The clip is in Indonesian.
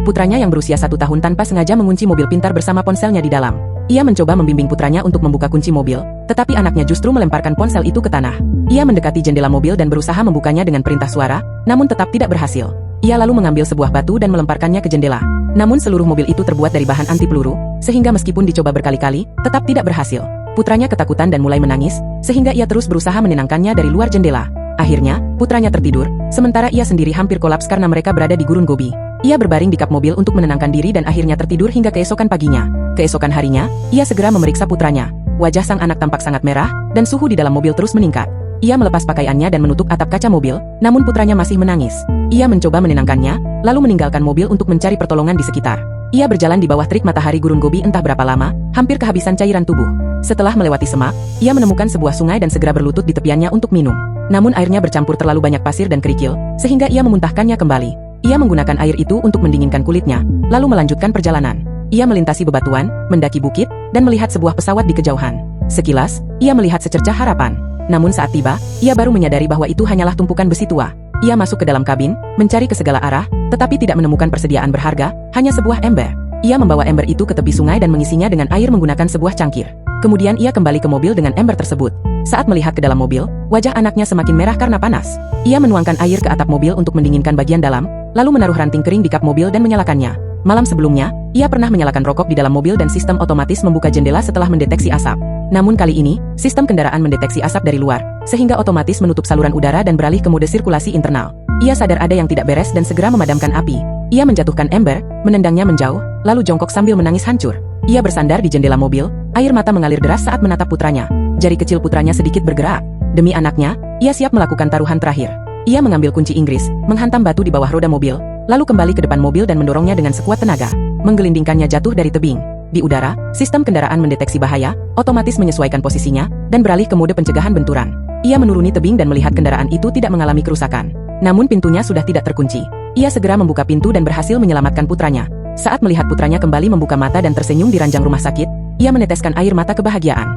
putranya yang berusia 1 tahun tanpa sengaja mengunci mobil pintar bersama ponselnya di dalam. Ia mencoba membimbing putranya untuk membuka kunci mobil, tetapi anaknya justru melemparkan ponsel itu ke tanah. Ia mendekati jendela mobil dan berusaha membukanya dengan perintah suara, namun tetap tidak berhasil. Ia lalu mengambil sebuah batu dan melemparkannya ke jendela. Namun seluruh mobil itu terbuat dari bahan anti peluru, sehingga meskipun dicoba berkali-kali, tetap tidak berhasil. Putranya ketakutan dan mulai menangis, sehingga ia terus berusaha menenangkannya dari luar jendela. Akhirnya, putranya tertidur, sementara ia sendiri hampir kolaps karena mereka berada di gurun Gobi. Ia berbaring di kap mobil untuk menenangkan diri dan akhirnya tertidur hingga keesokan paginya. Keesokan harinya, ia segera memeriksa putranya. Wajah sang anak tampak sangat merah, dan suhu di dalam mobil terus meningkat. Ia melepas pakaiannya dan menutup atap kaca mobil, namun putranya masih menangis. Ia mencoba menenangkannya, lalu meninggalkan mobil untuk mencari pertolongan di sekitar. Ia berjalan di bawah terik matahari gurun Gobi entah berapa lama, hampir kehabisan cairan tubuh. Setelah melewati semak, ia menemukan sebuah sungai dan segera berlutut di tepiannya untuk minum. Namun airnya bercampur terlalu banyak pasir dan kerikil, sehingga ia memuntahkannya kembali. Ia menggunakan air itu untuk mendinginkan kulitnya, lalu melanjutkan perjalanan. Ia melintasi bebatuan, mendaki bukit, dan melihat sebuah pesawat di kejauhan. Sekilas, ia melihat secercah harapan. Namun saat tiba, ia baru menyadari bahwa itu hanyalah tumpukan besi tua. Ia masuk ke dalam kabin, mencari ke segala arah, tetapi tidak menemukan persediaan berharga, hanya sebuah ember. Ia membawa ember itu ke tepi sungai dan mengisinya dengan air menggunakan sebuah cangkir. Kemudian ia kembali ke mobil dengan ember tersebut. Saat melihat ke dalam mobil, wajah anaknya semakin merah karena panas. Ia menuangkan air ke atap mobil untuk mendinginkan bagian dalam, lalu menaruh ranting kering di kap mobil dan menyalakannya. Malam sebelumnya, ia pernah menyalakan rokok di dalam mobil dan sistem otomatis membuka jendela setelah mendeteksi asap. Namun kali ini, sistem kendaraan mendeteksi asap dari luar, sehingga otomatis menutup saluran udara dan beralih ke mode sirkulasi internal. Ia sadar ada yang tidak beres dan segera memadamkan api. Ia menjatuhkan ember, menendangnya menjauh, lalu jongkok sambil menangis hancur. Ia bersandar di jendela mobil, air mata mengalir deras saat menatap putranya. Jari kecil putranya sedikit bergerak. Demi anaknya, ia siap melakukan taruhan terakhir. Ia mengambil kunci Inggris, menghantam batu di bawah roda mobil, lalu kembali ke depan mobil dan mendorongnya dengan sekuat tenaga. Menggelindingkannya jatuh dari tebing. Di udara, sistem kendaraan mendeteksi bahaya, otomatis menyesuaikan posisinya, dan beralih ke mode pencegahan benturan. Ia menuruni tebing dan melihat kendaraan itu tidak mengalami kerusakan. Namun pintunya sudah tidak terkunci. Ia segera membuka pintu dan berhasil menyelamatkan putranya. Saat melihat putranya kembali membuka mata dan tersenyum di ranjang rumah sakit, ia meneteskan air mata kebahagiaan.